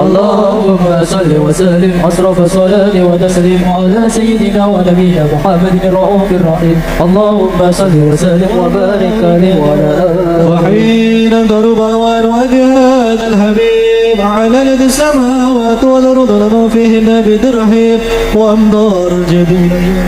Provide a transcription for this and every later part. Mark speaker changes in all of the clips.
Speaker 1: اللهم صل وسلم أشرف الصلاة وتسليم على سيدنا ونبينا محمد الرؤوف الرحيم اللهم صل وسلم وبارك عليه وعلى آله
Speaker 2: وحين ضرب وجه هذا الحبيب على يد السماوات والأرض له فيهن بدرهم وأمطار جديدة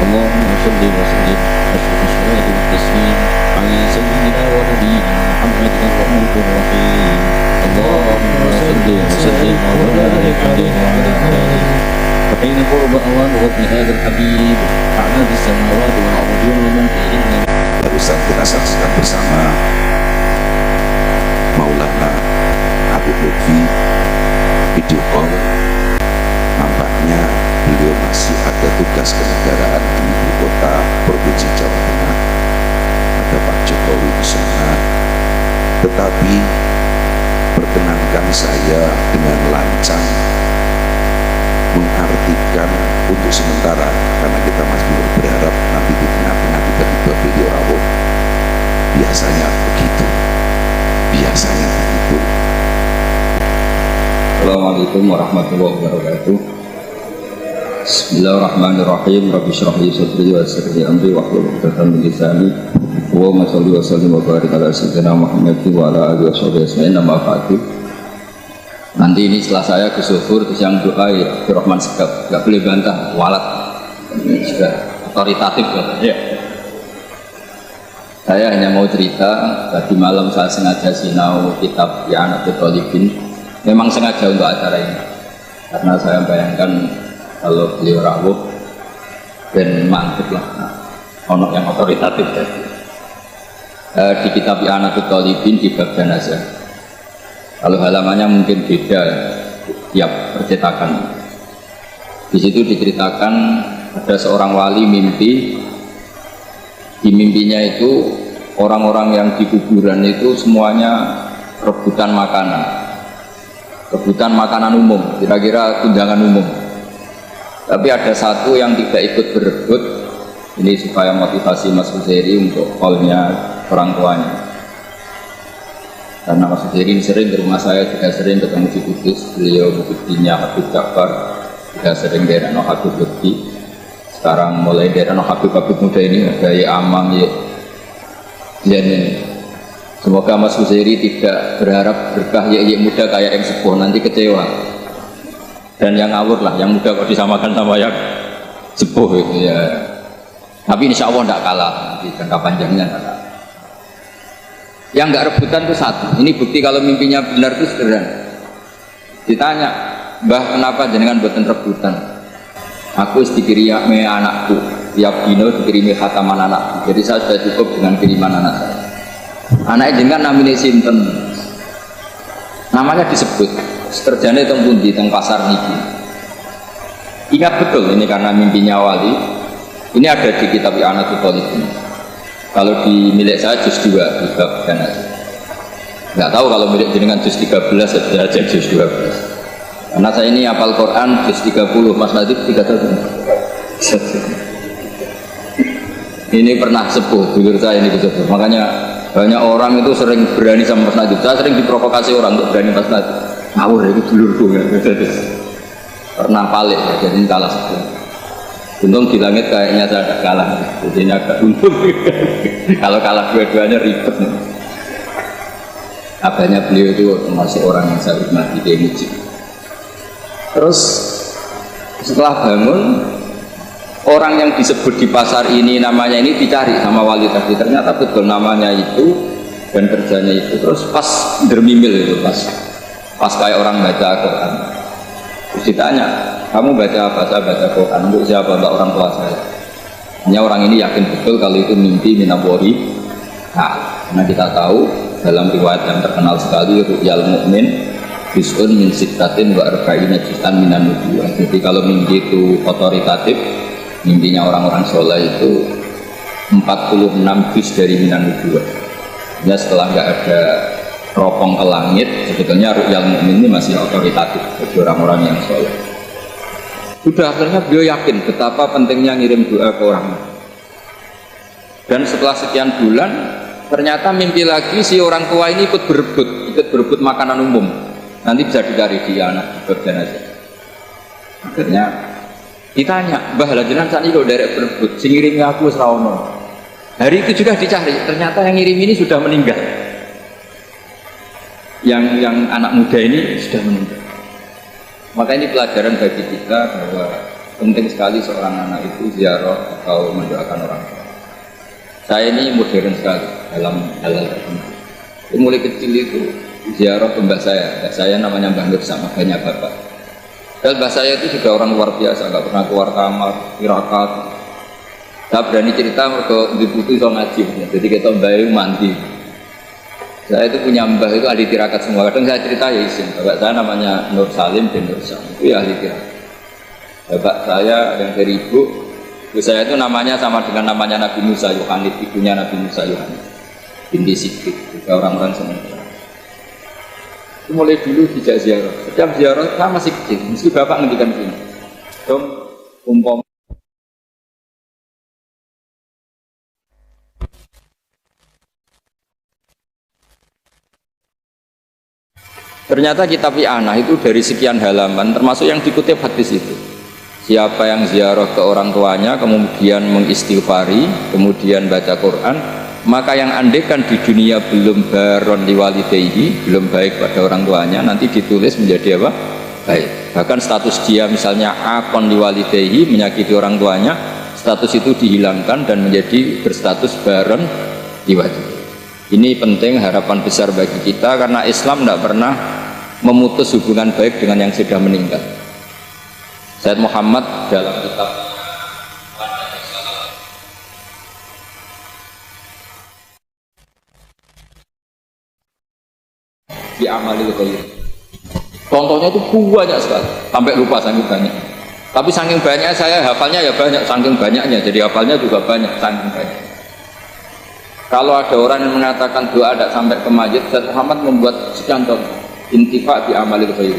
Speaker 3: اللهم صل وسلم أشرف الصلاة والتسليم على سيدنا ونبينا محمد الرؤوف الرحيم اللهم صل وسلم وبارك عليه وعلى آله وحين قرب أوان وطن هذا الحبيب أعمال السماوات والأرض ومن فيهن
Speaker 4: barusan kita saksikan bersama Maulana Habib Lutfi video call. Nampaknya beliau masih ada tugas kenegaraan di ibu kota provinsi Jawa Tengah. Ada Pak Jokowi di sana. Tetapi perkenankan saya dengan lancang mengartikan untuk sementara, karena kita masih berharap nanti di tengah-tengah tiba-tiba beliau rawuh. Biasanya begitu.
Speaker 5: Assalamualaikum warahmatullahi wabarakatuh. Bismillahirrahmanirrahim. Rabbi shrah li sadri wa yassir li amri wahlul 'uqdatam min lisani. Allahumma shalli wa sallim wa barik ala sayyidina Muhammad wa ala alihi washabihi ajma'in. Amma ba'du. Nanti ini setelah saya ke Zuhur terus yang doa ya Abdurrahman Segaf, enggak boleh bantah, walat. Sudah otoritatif ya. Saya hanya mau cerita, tadi malam saya sengaja sinau kitab I'anatul Talibin. Memang sengaja untuk acara ini, karena saya bayangkan kalau beliau rawuh dan mantep lah, ono yang otoritatif tadi. Di kitab I'anatul Talibin di bab jenazah, kalau halamannya mungkin beda tiap percetakan. Di situ diceritakan ada seorang wali mimpi. Di mimpinya itu orang-orang yang di kuburan itu semuanya rebutan makanan umum, kira-kira tunjangan umum. Tapi ada satu yang tidak ikut berebut. Ini supaya motivasi Mas Husairi untuk call-nya orang tuanya. Karena Mas Husairi sering ke rumah saya, juga sering ketemu di Kudus. Beliau buktinya Habib Ja'far, juga sering daerah Habib Lutfi. Sekarang mulai daerah Habib muda ini ada ya Amang ya ini. Semoga Mas Husairi tidak berharap berkah ya muda kayak yang sepuh, nanti kecewa. Dan yang ngawur lah, yang muda kok disamakan sama yang sepuh itu ya. Tapi insya Allah tidak kalah di jangka panjangnya. Yang nggak rebutan itu satu. Ini bukti kalau mimpinya benar itu sederhana. Ditanya, Mbah kenapa jenengan buatan rebutan? Aku dikirimi anakku, tiap dino dikirimi khataman anakku. Jadi saya sudah cukup dengan kiriman anak saya. Anaknya jenengan namanya sinten, namanya disebut kerjanya teng pundi teng pasar niki. Ingat betul ini karena mimpinya wali. Ini ada di kitab I'anatul Talibin. Kalau di milik saya juz 2 di bab jenazah. Nggak tahu kalau milik jenengan juz 13 saja juz 12. Karena saya ini hafal Quran juz 30, Mas Nadib 3 tahun. Ini pernah sepuh, dulur saya ini sepuh. Makanya banyak orang itu sering berani sama Mas Nadib. Saya sering diprovokasi orang untuk berani Mas Nadib. Ngawur itu dulurku ya. Pernah palik ya, jadi ini kalah sepuh. Untung di langit kayaknya saya agak kalah. Jadi ini agak untung. Kalau kalah dua-duanya ribet. Abahnya beliau itu masih orang yang saya hormati, Kiai Mujib. Terus setelah bangun, orang yang disebut di pasar ini namanya ini dicari sama wali tadi. Ternyata betul namanya itu dan kerjanya itu. Terus pas dermimil itu pas kayak orang baca Quran. Terus ditanya, kamu baca apa? Saya baca Quran. Untuk siapa? Untuk orang tua saya. Hanya orang ini yakin betul kalau itu mimpi minabori. Nah, karena kita tahu dalam riwayat yang terkenal sekali Ru'yal Mu'min Bis'un min sittatin wa arba'ina juz'an minan nubuwah. Jadi kalau mimpi itu otoritatif, mimpinya orang-orang soleh itu 46 juz dari minan nubuwah. Ya setelah nggak ada teropong ke langit, sebetulnya Ru'yal Mu'min ini masih otoritatif bagi orang-orang yang soleh. Sudah akhirnya beliau yakin betapa pentingnya ngirim doa ke orang. Dan setelah sekian bulan, ternyata mimpi lagi si orang tua ini ikut berebut makanan umum. Nanti bisa dicari di anak bagian aja. Akhirnya ditanya, Mbah lanjutan saat ini kalau derek berebut, si ngirimnya aku serawono. Hari itu juga dicari, ternyata yang ngirim ini sudah meninggal. Yang anak muda ini sudah meninggal. Maka ini pelajaran bagi kita bahwa penting sekali seorang anak itu ziarah atau mendoakan orang tua. Saya ini modern sekali dalam hal-hal tertentu. Mulai kecil itu ziarah ke mbah saya namanya Mbah Nur sama banyak bapak. Dan mbah saya itu juga orang luar biasa, nggak pernah keluar kamar, tirakat. Saya berani cerita mereka diputus sama ngaji, jadi kita mbah itu mandi. Saya itu punya mbah itu ahli tirakat semua. Kadang saya cerita ya isin, bapak saya namanya Nur Salim bin Nur Sam, itu ya ahli tirakat. Bapak saya yang dari ibu saya itu namanya sama dengan namanya Nabi Musa Yohanit, ibunya Nabi Musa Yohanit binti Siddiq, juga orang-orang sementara. Itu mulai dulu tidak ziarah. Setiap ziarah saya masih kecil, mesti bapak ngendikan gini, dong umpam. Ternyata kitab I'anah itu dari sekian halaman, termasuk yang dikutip hadis itu. Siapa yang ziarah ke orang tuanya, kemudian mengistighfari, kemudian baca Quran, maka yang andekan di dunia belum baron liwalidayhi, belum baik pada orang tuanya, nanti ditulis menjadi apa? Baik. Bahkan status dia misalnya akon liwalidayhi, menyakiti orang tuanya, status itu dihilangkan dan menjadi berstatus baron liwalidayhi. Ini penting, harapan besar bagi kita, karena Islam tidak pernah memutus hubungan baik dengan yang sudah meninggal. Sayyid Muhammad dalam kitab di Amalil Ghair, contohnya itu banyak sekali, sampai lupa saking banyak. Tapi saking banyak saya hafalnya ya banyak, saking banyaknya jadi hafalnya juga banyak, saking banyak. Kalau ada orang yang mengatakan doa tidak sampai ke masjid, Sayyid Muhammad membuat sekian contoh intifa di Amalil Ghair.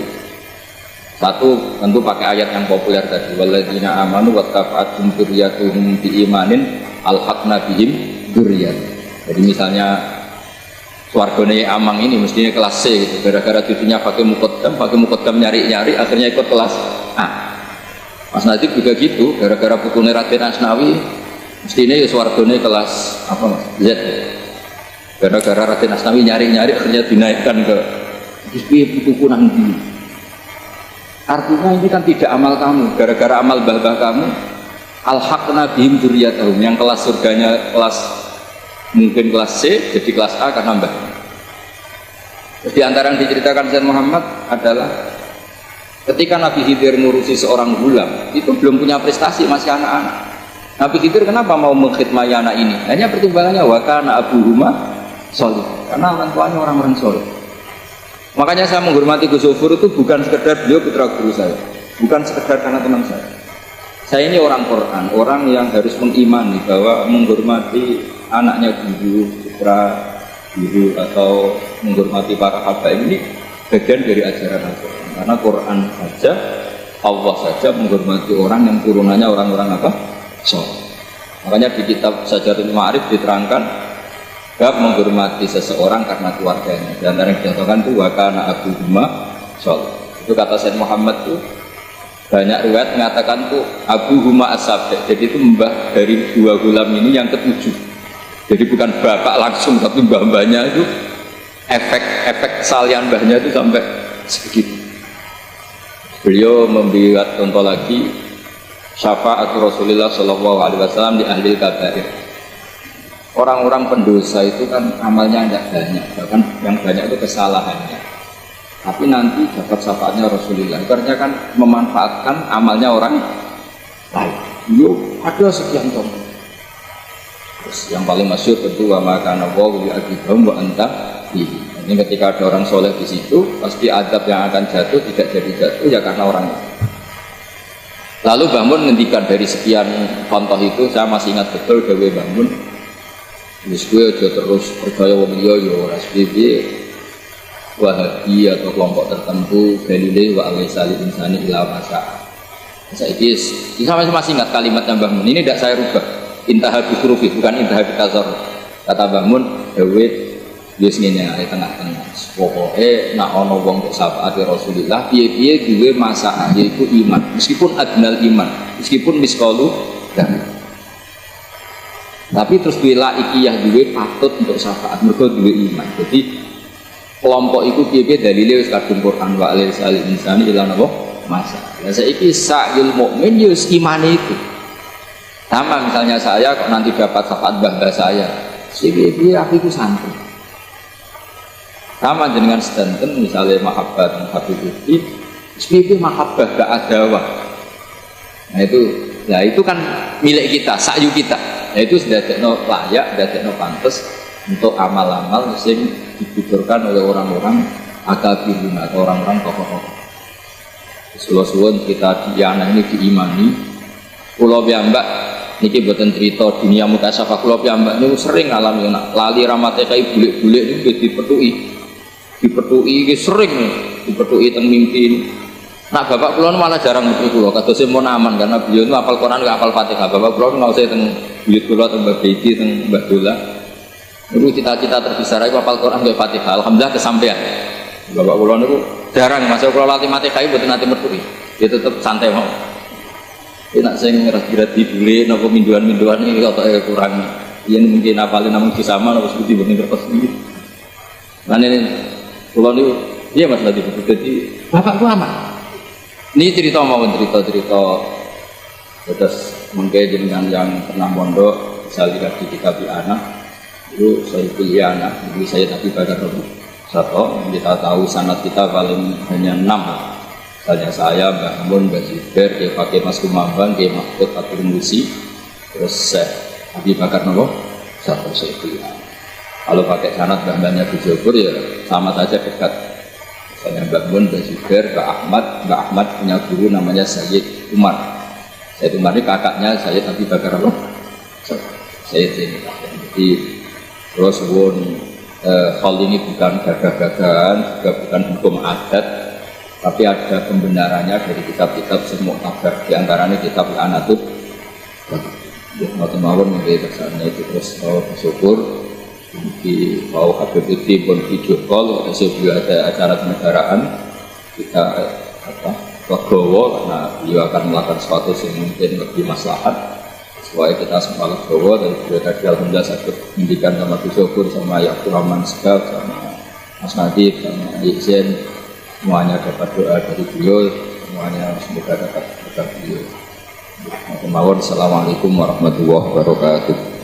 Speaker 5: Satu tentu pakai ayat yang populer tadi, walladzina amanu wattaqatum dzurriyyatuhum biimanin alhaqna bihim dzurriyyat. Jadi misalnya swargane Amang ini mestinya kelas C gitu, gara-gara cucunya pakai muqaddam nyari-nyari akhirnya ikut kelas A. Mas Nadib juga gitu, gara-gara putune Raden Asnawi mestinya ya swargane kelas apa Mas? Z. Gara-gara Raden Asnawi nyari-nyari akhirnya dinaikkan ke putuku nanti. Artinya ini kan tidak amal kamu, gara-gara amal bah-bah kamu alhaqna bihim dzurriyyatahum, yang kelas surganya kelas mungkin kelas C jadi kelas A karena mbah. Di antara yang diceritakan Sayyid Muhammad adalah ketika Nabi Khidir ngurusi seorang gulam, itu belum punya prestasi, masih anak-anak. Nabi Khidir kenapa mau mengkhidmati anak ini? Hanya pertimbangannya wa kana abuhuma sholih, karena orang tuanya orang-orang soleh. Makanya saya menghormati Gus Zofur itu bukan sekedar beliau putra guru saya, bukan sekedar karena teman saya. Saya ini orang Quran, orang yang harus mengimani bahwa menghormati anaknya guru, putra guru, atau menghormati para habaib ini bagian dari ajaran Al-Quran. Karena Quran saja, Allah saja menghormati orang yang turunannya orang-orang apa? Soleh. Makanya di kitab Sajaratul Ma'arif diterangkan bab menghormati seseorang karena keluarganya. Dan yang dijatuhkan itu wakana abuhuma soleh. Itu kata Sayyid Muhammad itu banyak riwayat mengatakan tuh abuhuma as-sabi'. Jadi itu mbah dari dua gulam ini yang ketujuh. Jadi bukan bapak langsung, tapi mbah-mbahnya itu efek kesalian mbahnya itu sampai segitu. Beliau membuat contoh lagi syafa'atu Rasulullah SAW di ahli kabair. Orang-orang pendosa itu kan amalnya tidak banyak, bahkan yang banyak itu kesalahannya. Tapi nanti dapat syafaatnya Rasulullah. Karena kan memanfaatkan amalnya orang lain. Yo, ada sekian contoh. Terus yang paling masyhur tentu wa makana wa li'aqibahum wa anta fihi. Ini ketika ada orang soleh di situ, pasti adab yang akan jatuh tidak jadi jatuh ya karena orang lain. Lalu Bangun ngendikan dari sekian contoh itu, saya masih ingat betul Dewi Bangun. Wis kowe aja terus percaya wong liya ya ora piye Wahabi atau kelompok tertentu dalile wa alaisa lil insani ila masa. Saiki saya masih ingat kalimatnya Mbah Mun. Ini tidak saya rubah. Intaha bi hurufi bukan intaha bi tasarruf. Kata Mbah Mun, dawuh wis ngene ae tengah-tengah. Pokoke nek ana wong kok syafaat Rasulullah piye-piye duwe masalah yaiku iman. Meskipun adnal iman, meskipun miskalu dan tapi terus bila ikiyah duwe patut untuk syafaat mergo duwe iman. Jadi kelompok itu piye dalile wis kadung Quran wa alaisa lil insani ila napa masa. Lah saiki sa'il mukmin yo imane itu. Sama misalnya saya kok nanti dapat syafaat mbah saya. Piye aku iku santri. Sama dengan sedanten misalnya mahabbah Habib Uti, piye mahabbah gak adawah. Nah itu kan milik kita, sa'yu kita. Nah itu sudah layak, sudah pantas untuk amal-amal yang dibutuhkan oleh orang-orang akabirun atau orang-orang tokoh-tokoh. Suwun kita di anak ini diimani. Pulau piyambak niki boten cerita dunia mutasyafah. Pulau piyambak niku sering ngalami lali ramate kayak bulik-bulik niku dipetuki sering dipetuki teng mimpi. Nah bapak kula malah jarang metu kula kados mun aman karena beliau itu hafal Quran gak hafal Fatihah. Bapak kula ngaose teng buyut kula teng Mbah Beji teng Mbah Dola. Niku cita-cita terbesar iku hafal Quran gak Fatihah. Alhamdulillah kesampaian. Bapak kula niku jarang masuk kula latih Fatihah mboten nate metu. Dia tetep santai mau. Nek sing ngerti dibule napa minduan-minduan iki kok kurang. Yen mungkin hafalin namung disama napa seperti mboten kertas iki. Lan ini kula niku iya Mas Ladi jadi bapak ku aman. Ini cerita terus mungkin dengan yang pernah mondok saya lihat di kitab anak itu saya pilih anak jadi saya tadi baca dulu satu kita tahu sanad kita paling hanya 6 misalnya saya Mbah Mun, Mbah Zubair, Kiai Fakih Mas Kumambang, Kiai Mahfud Fatur Musi terus saya Habib Bakar Nopo satu saya pilih kalau pakai sanad Mbah Gus Zofur ya sama saja dekat. Mbak Mun, Mbak Zubair, Mbak Ahmad punya guru namanya Sayyid Umar. Sayyid Umar ini kakaknya Sayyid Habib Bakar Allah. Sayyid ini. Jadi terus hal ini bukan gagah-gagahan, juga bukan hukum adat, tapi ada pembenarannya dari kitab-kitab semua kabar. Di antaranya kitab Anatut. Mau temawon mengenai tersangka itu terus bersyukur. Di mau Habib Uti pun video call sebelum ada acara kenegaraan kita legowo karena beliau akan melakukan sesuatu yang mungkin lebih maslahat supaya kita semua legowo dan beliau tadi alhamdulillah saya mendikan sama Gus Zofur sama Yakub Rahman Segaf sama Mas Nadib sama Iksen semuanya dapat doa dari beliau semuanya semoga dapat doa beliau. Assalamualaikum warahmatullahi wabarakatuh.